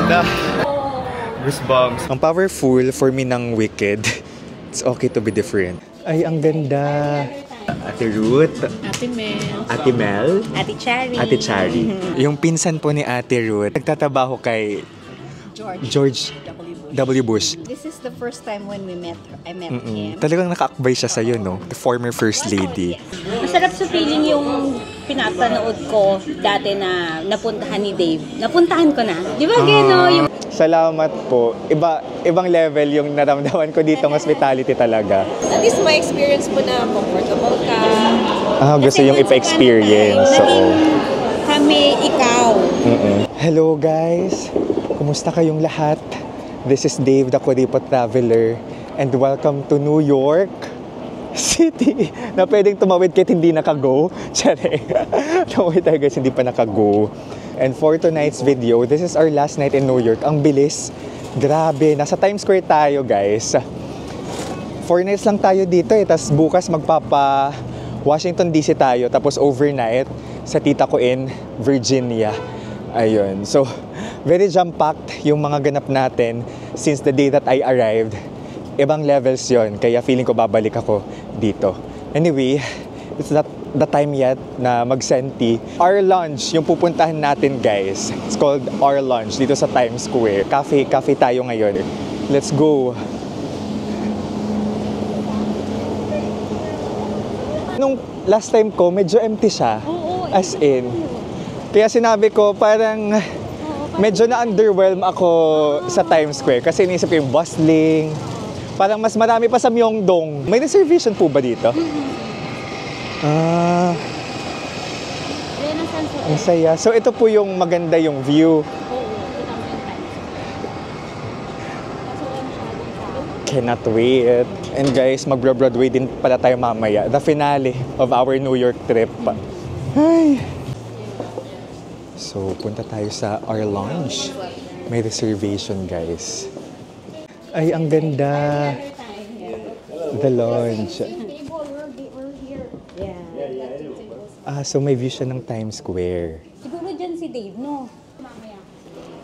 ganda. Goosebumps. Ang powerful for me ng Wicked. It's okay to be different. Ay, ang ganda. Ate Ruth. Ate Mel. Ate Mel. Ate Chari. Ate Chari. Yung pinsan po ni Ate Ruth, nagtatrabaho kay George W. Bush. This is the first time when we met her. I met him. Talagang nakaakbay siya sa'yo, no? The former First Lady. Masarap sa feeling yung pinapanood ko dati na napuntahan ni Dave. Napuntahan ko na. Di ba Yung... Salamat po. Ibang level yung naramdaman ko dito ng hospitality talaga. At least my experience mo na comfortable ka. Gusto yung ipa-experience. Kami, ikaw. Hello guys. Kumusta kayong lahat? This is Dave, the Kuripot Traveler. And welcome to New York City. Na pwedeng tumawid kahit hindi nakago. Tsare. Tumawid tayo guys, hindi pa nakago. And for tonight's video, this is our last night in New York. Ang bilis. Grabe. Nasa Times Square tayo guys. 4 nights lang tayo dito eh. Tapos bukas magpapa Washington DC tayo. Tapos overnight sa tita ko in Virginia. Ayun. So, very jam-packed yung mga ganap natin since the day that I arrived. Ibang levels yon, kaya feeling ko babalik ako dito. Anyway, it's not the time yet na mag-senti. Our Lunch, yung pupuntahan natin guys. It's called Our Lunch dito sa Times Square. Cafe tayo ngayon. Let's go! Nung last time ko, medyo empty siya. As in. Kaya sinabi ko, parang medyo na-underwhelm ako sa Times Square kasi inisip ko yung bustling. Parang mas marami pa sa Myeongdong. May reservation po ba dito? Ang saya. So ito po yung maganda yung view. Cannot wait. And guys, mag-Broadway din pala tayo mamaya. The finale of our New York trip. Ay! So, punta tayo sa Our Lunch. May reservation, guys. Ay, ang ganda. The Lounge. So may view siya ng Times Square. Siguro dyan si Dave, no?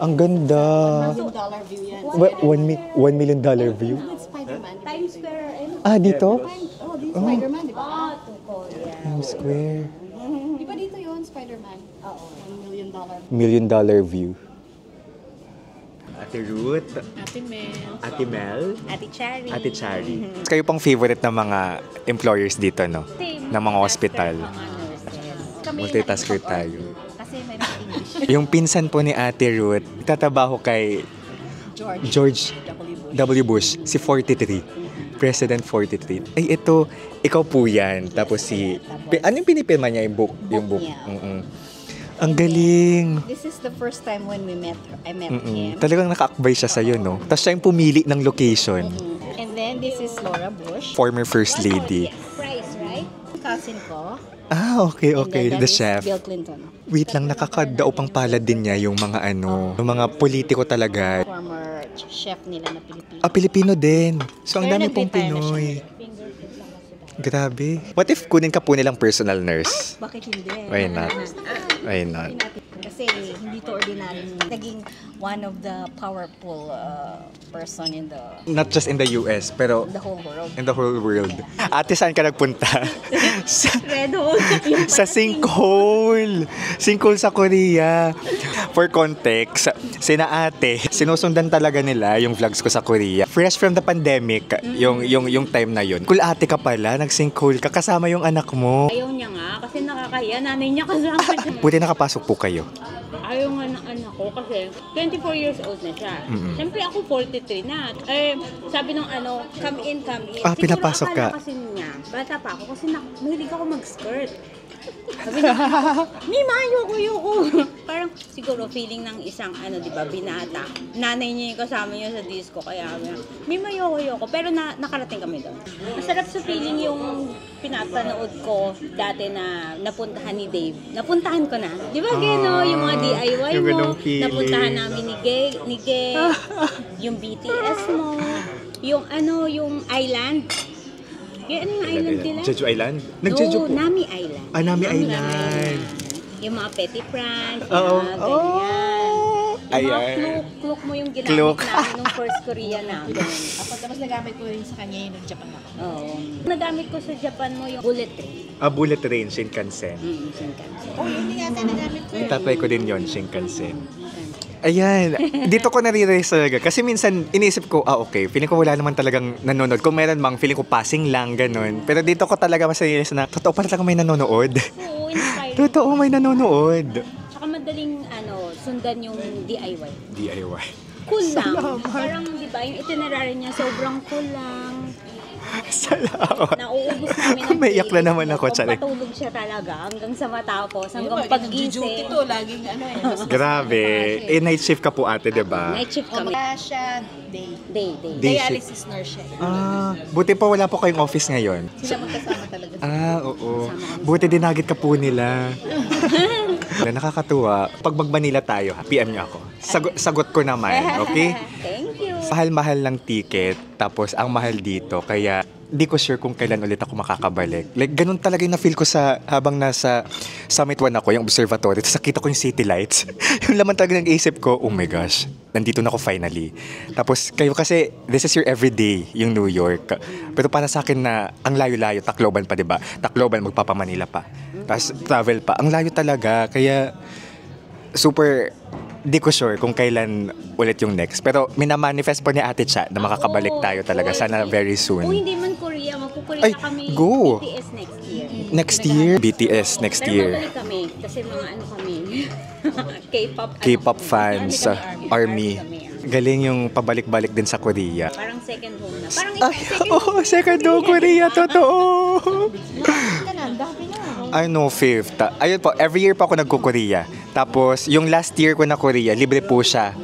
Ang ganda. $1 million view yan. $1 million view? Spider-Man. Times Square. Dito? Dito Spider-Man, di ba? Times Square. Di ba dito yun, Spider-Man? Oo. $1 $1 million million. view. Ate Ruth. Ate Mel. Ate Mel. Ate Chari. Ate Chari. Kayo pang favorite ng mga employers dito, no? Ng mga hospital. Multitasker tayo. Kasi may English. Yung pinsan po ni Ate Ruth, tatrabaho kay George W. Bush, si 43. President 43. Ay, ito, ikaw po yan. Tapos si... Ano yung pinipirma niya? Yung book? Yung book. Ang galing. This is the first time when we met her. I met him. Talagang nakaakbay siya sa'yo, no? Tapos siya yung pumili ng location. And then this is Laura Bush. Former First Lady. Price, right? Cousin ko. Okay. And then The chef. Bill Clinton. Wait lang, nakakadao pang palad din niya yung mga yung mga politiko talaga. Former chef nila na Pilipino. Pilipino din. So, ang Pero dami pong nag-retire na siya. Pinoy. Grabe. What if kunin ka po nilang personal nurse? Bakit hindi? Why not? Why not? Kasi hindi to ordinary. Naging one of the powerful person in the... Not just in the US, pero the whole world. in the whole world. Ate, saan ka nagpunta? Red Hole. Sa sinkhole. Sinkhole sa Korea. For context, sina ate, sinusundan talaga nila yung vlogs ko sa Korea. Fresh from the pandemic, yung time na yun. Cool ate ka pala, nag-sinkhole ka, kasama yung anak mo. Ayaw niya nga, kasi nakakahiya. Nanay niya kasama siya. Buti nakapasok po kayo. Ayaw nga ng anak ko kasi 24 years old na siya. Siyempre ako 43 na. Sabi nung come in. Siguro pinapasok ka. Kasi niya, bata pa ako kasi mahilig ako mag-skirt. Sabi niya, Mima, ayoko. Parang siguro feeling ng isang di ba, binata. Nanay niya yung kasama niya sa disco, kaya Mima, ayoko. Pero nakarating kami doon. Masarap sa feeling yung pinapanood ko dati na napuntahan ni Dave. Napuntahan ko na. Di ba yung mga DIY mo, napuntahan namin ni Gay, yung BTS mo, yung island. Ano yung island nila? Jeju Island? Nag-Jeju po? Nami Island. Nami Island. Yung mga petty pranks, Oo. ganyan. Ayan. Kluk mo yung ginamit Kluk. namin nung first Korea namin. Ako tapos nagamit ko rin sa kanya yung nag-Japan ako. Oo. Nagamit ko sa Japan mo yung bullet train. Bullet train, Shinkansen. Shinkansen. Oh, yun din yata nagamit ko. Tatry ko din yon, Shinkansen. Ayan, dito ko nare-realize talaga. Kasi minsan, iniisip ko, okay, feeling ko wala naman talagang nanonood. Kung meron mang, feeling ko passing lang, ganun. Pero dito ko talaga mas nare-realize na, totoo pa talaga may nanonood. Oo, inspiring. Totoo may nanonood. Tsaka madaling sundan yung DIY. DIY. Cool lang. Parang, di ba, yung itinerary niya sobrang cool lang. Salamat. Nauubos namin ang Umiiyak na days. naman ako, Charik. Patulog siya talaga hanggang sa matapos, hanggang Duty paggising. to, laging mas Grabe. Night shift ka po ate, diba? Night shift kami. Wala siya day. Day. Day Dialysis nurse siya. Buti pa wala po kayong office ngayon. Sila magkasama talaga. Oo. Buti dinagit ka po nila. Nakakatuwa. Pag mag-Manila tayo, PM niyo ako. Sagot ko naman, okay? Thank you. Mahal-mahal ng ticket, tapos ang mahal dito, kaya di ko sure kung kailan ulit ako makakabalik. Like, ganun talaga yung na-feel ko habang nasa Summit 1 ako, yung observatory, tapos nakita ko yung city lights. Yung laman talaga ng isip ko, oh my gosh, nandito na ako finally. Tapos kayo kasi, this is your everyday, yung New York. Pero para sa akin na, ang layo-layo, Tacloban pa, diba? Tacloban, magpapamanila pa. Tapos travel pa. Ang layo talaga, kaya super di ko sure kung kailan ulit yung next. Pero minamanifest po ni Ate Cha na makakabalik tayo talaga. Sana very Kung soon. hindi man Korea, magkukorea Ay, kami go. BTS next year. Next year? BTS next Pero year. mabalik kami kasi mga kami. K-pop. K-pop fans, army. kami. Galing yung pabalik-balik din sa Korea. Parang second home na. Parang Ay, second oh, second home Korea, totoo. Dami na. I know, fifth. Ayun po, every year pa ako nagko-Korea. Tapos, yung last year ko na Korea, libre po siya.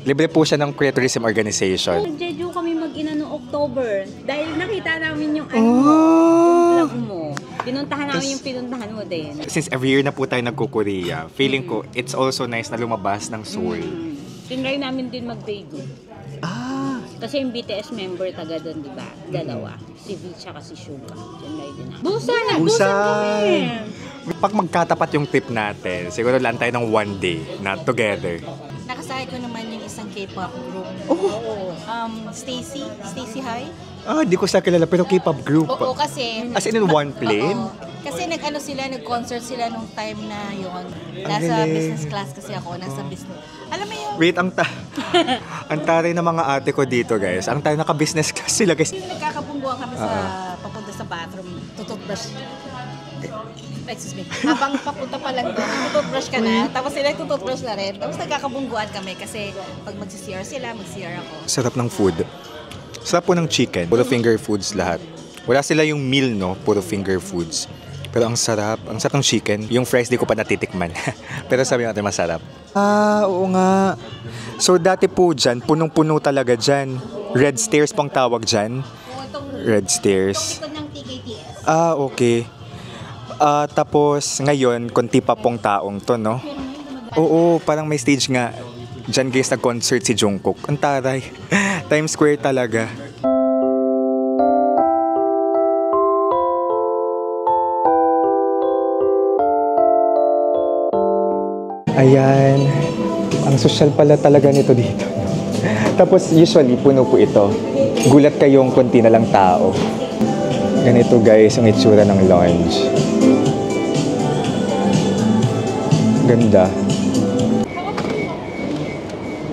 Libre po siya ng Korea Tourism Organization. Nag-jeju kami mag-ina noong October dahil nakita namin yung Oh. yung vlog mo. Pinuntahan namin yung pinuntahan mo din. Since every year na po tayo nagko-Korea, feeling ko it's also nice na lumabas ng Seoul. Tinry namin din mag-Daegu. Kasi yung BTS member taga doon, di ba? Dalawa. Si V tsaka si Suga. Tinry din namin. Busan kami! Busan! Pag magkatapat yung trip natin, siguro lang tayo ng one day na together. Nakasakay ko naman yung isang K-pop group. Oh! Stacy High. Di ko sila kilala, pero K-pop group. Oo, kasi... As in one plane? Oo. Kasi nag-concert sila nung time na yun. Ang Nasa galing. business class kasi ako, nasa business. Alam mo yung... Wait, ang taray ng mga ate ko dito, guys. Ang taray naka-business class sila, guys. Nagkakabungguan kami sa papunta sa bathroom, tututbrush. Excuse me. Habang papunta pa lang doon, tututbrush ka na, tapos sila tututbrush na rin. Tapos nagkakabungguan kami kasi pag mag-CR sila, mag-CR ako. Sarap ng food. Sarap po ng chicken. Puro finger foods lahat. Wala sila yung meal, no? Puro finger foods. Pero ang sarap ng chicken. Yung fries di ko pa natitikman. Pero sabi natin masarap. Oo nga. So dati po dyan, punong-puno talaga dyan. Red Stairs pang tawag dyan. Red Stairs. Ito ng TKTS. Okay. Tapos ngayon, konti pa pong taong to, no? Oo, parang may stage nga. Diyan guys, nag-concert si Jungkook. Ang taray. Times Square talaga. Ayan. Ang social pala talaga nito dito. Tapos usually, puno po ito. Gulat kayong konti na lang tao. Ganito guys, ang itsura ng lounge. Ganda.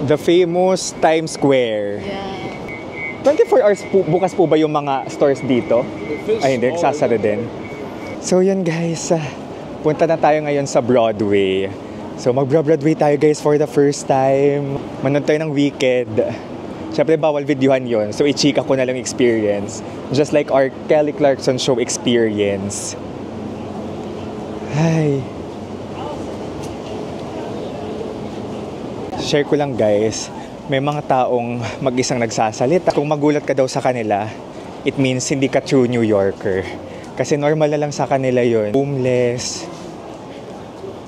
The famous Times Square. 24 hours po, bukas po ba yung mga stores dito? Ay hindi, sasara din. So yun guys, punta na tayo ngayon sa Broadway. So mag-Broadway tayo guys for the first time. Manood tayo ng Wicked. Siyempre bawal videohan yon, so i-chika ko na lang experience. Just like our Kelly Clarkson show experience. Hi. Share ko lang guys, may mga taong mag-isang nagsasalita. Kung magulat ka daw sa kanila, it means hindi ka true New Yorker. Kasi normal na lang sa kanila yon. Homeless.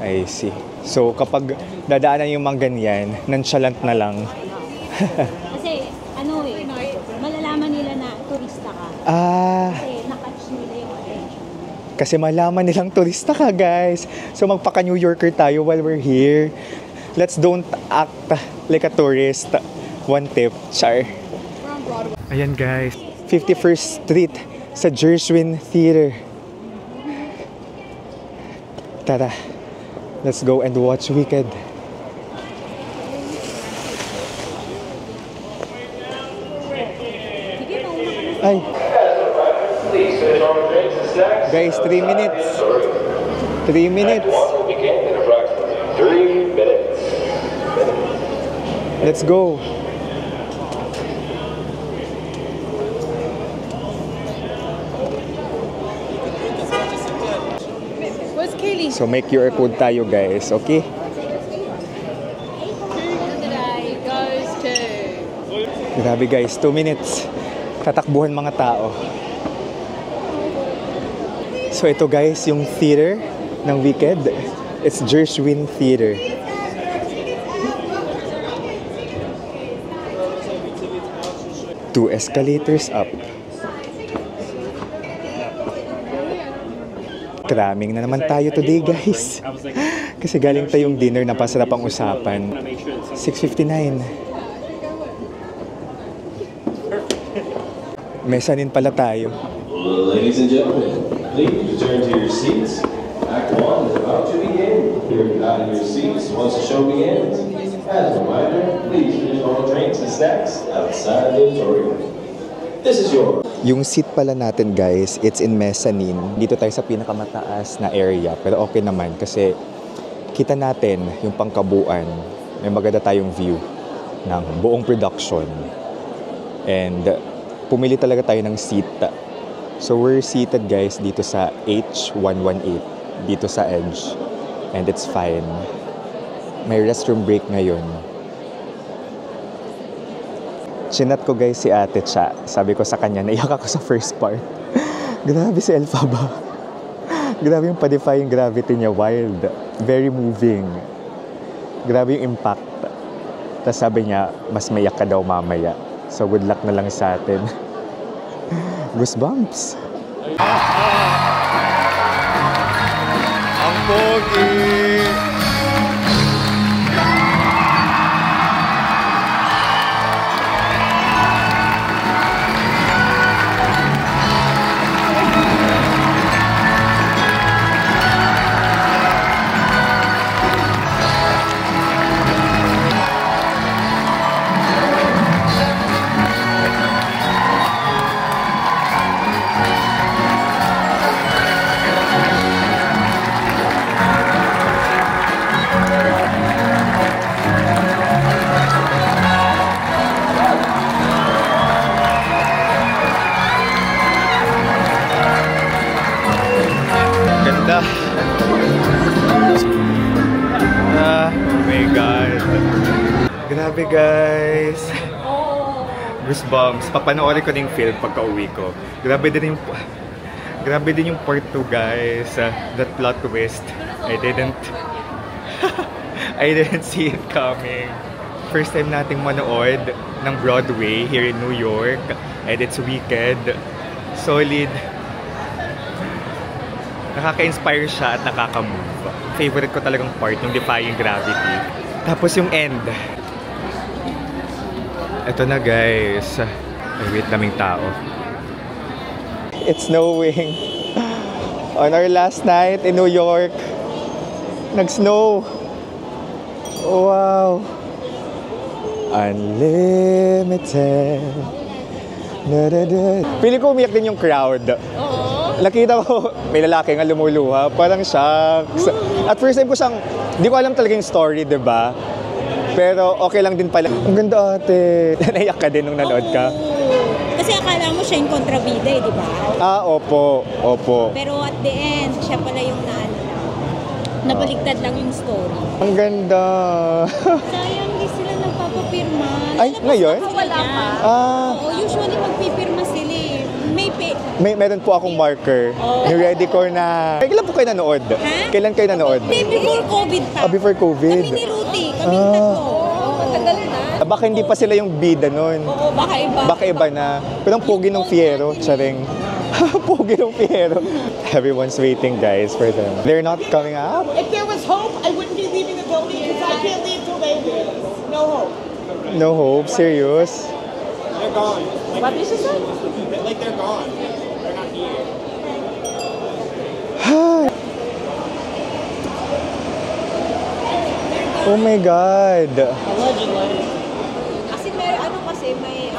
I see. So kapag dadaanan yung mga ganyan, nonchalant na lang. Kasi, malalaman nila na turista ka. Kasi nakatch nila yung attention. Kasi malaman nilang turista ka guys. So magpaka-New Yorker tayo while we're here. Let's don't act like a tourist. One tip, char. Ayan guys, 51st Street sa Gershwin Theater. Tara, let's go and watch Wicked. Ay. Guys, 3 minutes. 3 minutes. Let's go. Where's Kaylee? So make QR code tayo guys, okay? Today goes to... Grabe guys, 2 minutes. Tatakbuhan mga tao. So ito guys, yung theater ng Wicked. It's Gershwin Theater. Two escalators up. Cramming na naman tayo today guys. Kasi galing tayong dinner na pasarap ang usapan. 6:59. Mesanin pala tayo. Ladies and gentlemen, please return to your seats. Act 1 is about to begin. You're out of your seats once the show begins. As a reminder, please finish all drinks and snacks outside the auditorium. This is your... Yung seat pala natin guys, it's in mezzanine. Dito tayo sa pinakamataas na area. Pero okay naman kasi kita natin yung pangkabuuan. May maganda tayong view ng buong production. And pumili talaga tayo ng seat. So we're seated guys dito sa H118. Dito sa edge. And it's fine. May restroom break ngayon. Chinat ko guys si ate Cha. Sabi ko sa kanya, naiyak ako sa first part. Grabe si Elphaba. Grabe yung pa-defying gravity niya. Wild. Very moving. Grabe yung impact. Tapos sabi niya, mas maiyak ka daw mamaya. So good luck na lang sa atin. Goosebumps. Ang pogi! Ganda. Oh my God. Grabe guys. Goosebumps. Papanoorin ko na yung film pagka uwi ko. Grabe din yung part 2 guys. That plot twist. I didn't see it coming. First time nating manood ng Broadway here in New York. And it's Wicked. Solid. Nakaka-inspire siya at nakaka-move. Favorite ko talagang part, yung defying gravity. Tapos yung end. Ito na guys. Ay, wait, daming tao. It's snowing. On our last night in New York, nag-snow. Wow. Unlimited. Pili ko umiyak din yung crowd. Nakita ko, may lalaki nga lumuluha. Parang shocks. At first time ko siyang, di ko alam talaga yung story, diba? Pero okay lang din pala. Ang ganda ate. Naiyak ka din nung nanood ka? Kasi akala mo siya yung kontrabida eh, di ba? Ah, opo. Opo. Pero at the end, siya pala yung nabaligtad lang yung story. Ang ganda. Sayang, di sila nagpapapirma. Ay, ngayon? Wala pa. Ah, Oo, usually magpipirma sila eh. meron po akong marker. Ni-ready ko na... Kailan po kayo nanood? Ha? Kailan kayo nanood? Before COVID pa. Ah, before COVID. Kami ni Ruti, kaming tatlo. Matagal na. Baka hindi pa sila yung bida nun. Oo, baka iba. Baka iba na. Pero ang pogi ng Fiero, charing. Pogi ng Piero. Everyone's waiting, guys, for them. They're not coming up? If there was hope, I wouldn't be leaving the building because I can't leave till they leave. No hope. No hope? Serious? They're gone. What did she say? Like they're gone. They're not here. Oh my God. Allegedly. Kasi may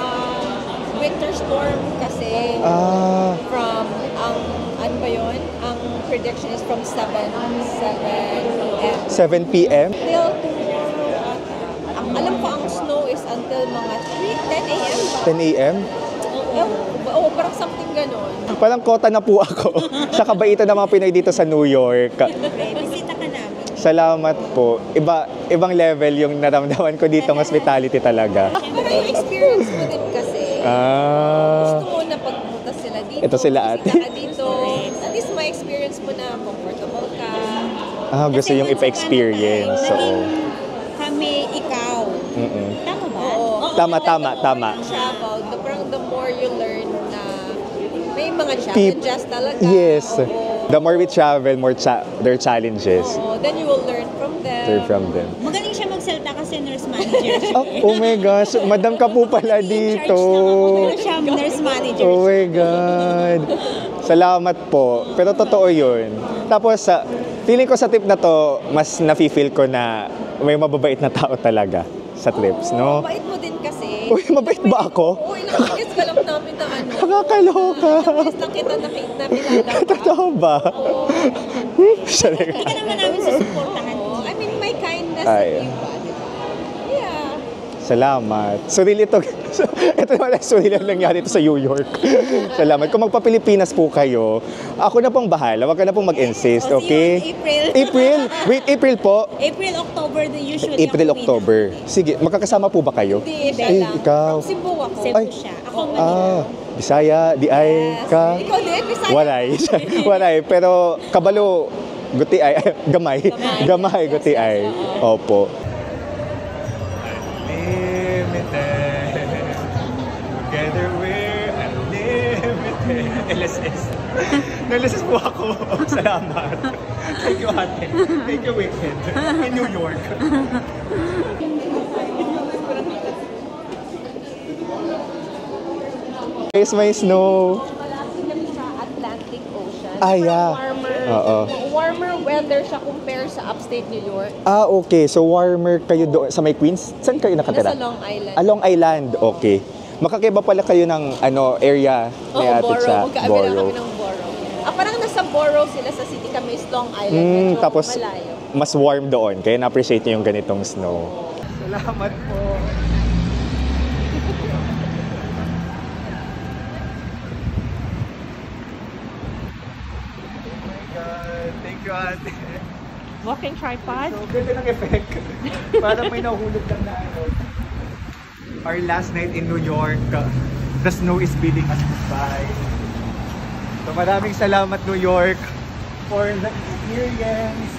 winter storm kasi Ah, from, ano ba yun? Ang prediction is from 7 p.m. 7 p.m.? Till tomorrow. Alam ko ang snow is until mga 10 a.m. ba? 10 a.m.? Oo, parang something ganon. Parang kota na po ako sa kabaitan ng mga Pinoy dito sa New York. Bisita ka namin. Salamat po. Ibang level yung naramdaman ko dito ng hospitality talaga. Pero yung experience mo din kasi. Ah, Gusto mo na pagpunta sila dito. Ito sila ate. bisita ka dito. At least may experience mo na comfortable ka. gusto yung ipa-experience. So, Kami, ikaw. Tama ba? Oo. Tama. Travel, the more you learn na may mga Tip. challenges talaga. Yes. Oo. The more we travel, more their challenges. Oo. Then you will learn from them. Learn from them. Magaling siya magsalita kasi nurse manager siya. Oh my gosh, madam ka po pala dito. Pero siya nurse manager. Oh my God. Salamat po. Pero totoo yun. Tapos, feeling ko sa trip na to, mas nafe-feel ko na may mababait na tao talaga sa trips, no? Mabait mo din kasi. Uy, mabait ba ako? Oo, ilang minutes ka lang namin na ano. Nakakaloka. Ilang minutes lang kita nakilala ka. Totoo ba? Sorry. Hindi ka naman namin susuportahan. Oo. I mean, may kindness Ay. in you ba, di ba? Yeah. Salamat. Surreal ito. Ito naman ang surreal ang nangyari ito sa New York. Salamat. Kung magpa-Pilipinas po kayo, ako na pong bahala. Huwag ka na pong mag-insist, O, see you okay? on April. April? Wait, April po? April, October, the usual. April, October. Sige, magkakasama po ba kayo? Hindi, siya Ay, lang. ikaw. From Cebu ako. Cebu Ay. siya. Ako Manila. Ah, Bisaya, di ay ka. Ikaw din, Bisaya. Walay. Walay. Pero kabalo, guti ay, gamay. Gamay, guti ay. Opo. Unlimited. Together we're unlimited. LSS. LSS po ako. Salamat. Thank you, ate. Thank you, Wicked. In New York. Here's my snow. Sa Atlantic Ocean. Ah, yeah. Warmer. Oo. Warmer weather siya compare sa upstate New York. Ah, okay. So warmer kayo doon sa may Queens? Saan kayo nakatira? Nasa Long Island. Long Island. Okay. Makakaiba pala kayo ng area ni Ate Borough. Cha. Magkaabilang kami ng Borough. Parang nasa Borough sila sa city kami is Long Island. Medyo Tapos malayo. mas warm doon. Kaya na-appreciate niyo yung ganitong snow. Salamat po. Thank you, Ate. Walking tripod? So, ganda ng effect. Parang may nahulog lang na ano. Our last night in New York, the snow is bidding us goodbye. So maraming salamat New York for the experience.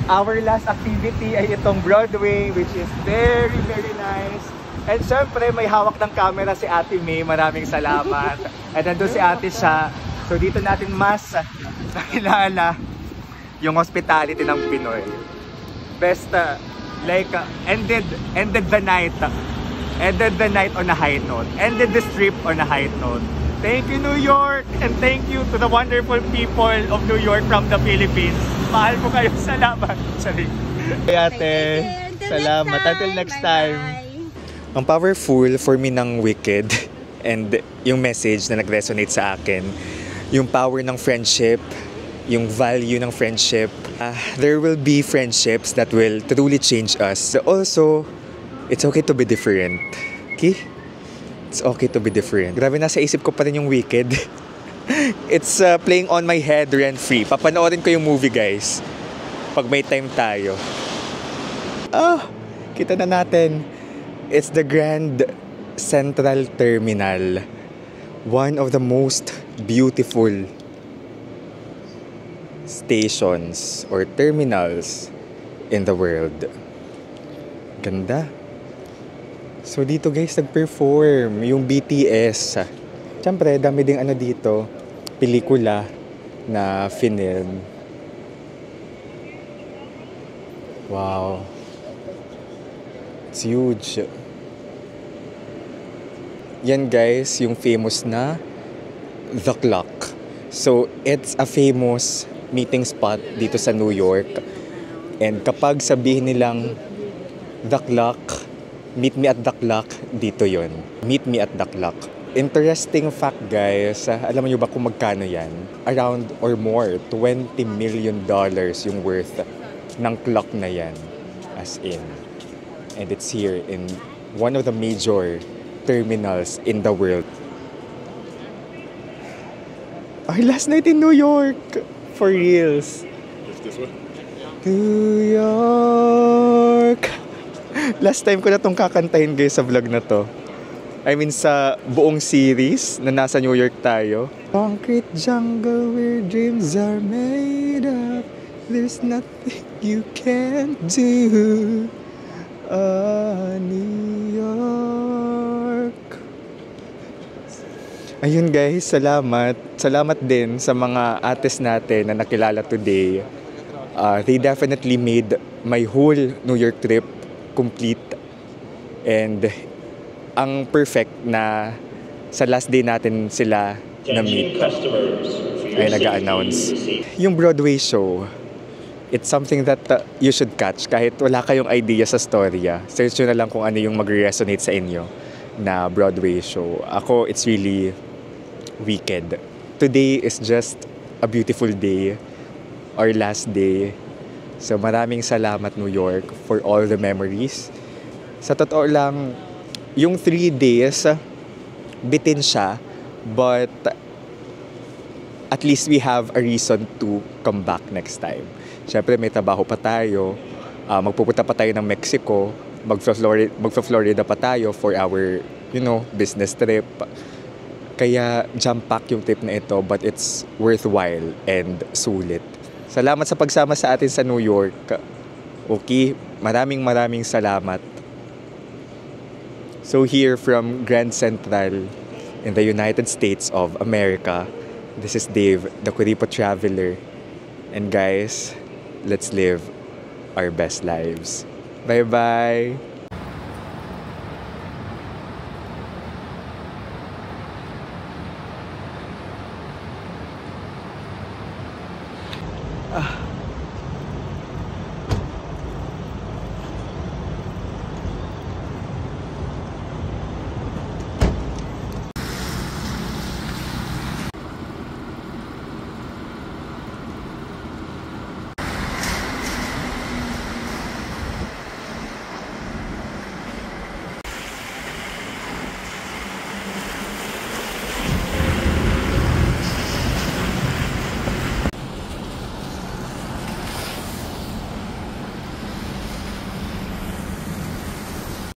Our last activity ay itong Broadway, which is very, very nice. And syempre, may hawak ng camera si Ate May. Maraming salamat. At nandun si Ate Cha. So dito natin mas nakilala yung hospitality ng Pinoy. Best, ended the night. Ended the night on a high note. Ended the trip on a high note. Thank you, New York! And thank you to the wonderful people of New York from the Philippines. Mahal ko kayo. Salamat. Sorry. Hey, ate. Salamat. Until next time. Ang powerful for me ng Wicked and yung message na nag-resonate sa akin, yung power ng friendship, yung value ng friendship. There will be friendships that will truly change us. Also, it's okay to be different. Okay? It's okay to be different. Grabe, nasa isip ko pa rin yung Wicked. It's playing on my head rent-free. Papanoorin ko yung movie, guys. Pag may time tayo. Kita na natin. It's the Grand Central Terminal. One of the most beautiful stations or terminals in the world. Ganda. So dito guys, nag-perform yung BTS. Siyempre, dami ding ano dito. pelikula na film. Wow. It's huge. Yan guys, yung famous na The Clock. So, it's a famous meeting spot dito sa New York. And kapag sabihin nilang The Clock, meet me at The Clock, dito yon. Meet me at The Clock. Interesting fact guys, alam niyo ba kung magkano yan? Around or more, $20 million yung worth ng clock na yan. As in. And it's here in one of the major terminals in the world. Our last night in New York! For reals. This way? New York! Last time ko na itong kakantahin guys sa vlog na to. I mean sa buong series na nasa New York tayo. Concrete jungle where dreams are made up. There's nothing you can't do. New York. Ayun guys, salamat. Salamat din sa mga artists natin na nakilala today. They definitely made my whole New York trip complete. And ang perfect na sa last day natin sila na-meet ay nag-a-announce. Yung Broadway show, it's something that you should catch kahit wala kayong idea sa storya. Search nyo na lang kung ano yung mag-resonate sa inyo na Broadway show. Ako, it's really wicked. Today is just a beautiful day. Our last day. So maraming salamat New York for all the memories. Sa totoo lang, yung 3 days, bitin siya, but at least we have a reason to come back next time. Siyempre may trabaho pa tayo, magpupunta pa tayo ng Mexico, magfa-Florida pa tayo for our, business trip. Kaya jam-pack yung trip na ito, but it's worthwhile and sulit. Salamat sa pagsama sa atin sa New York. Okay, maraming salamat. So here from Grand Central in the United States of America, this is Dave, the Kuripo Traveler. And guys, let's live our best lives. Bye-bye!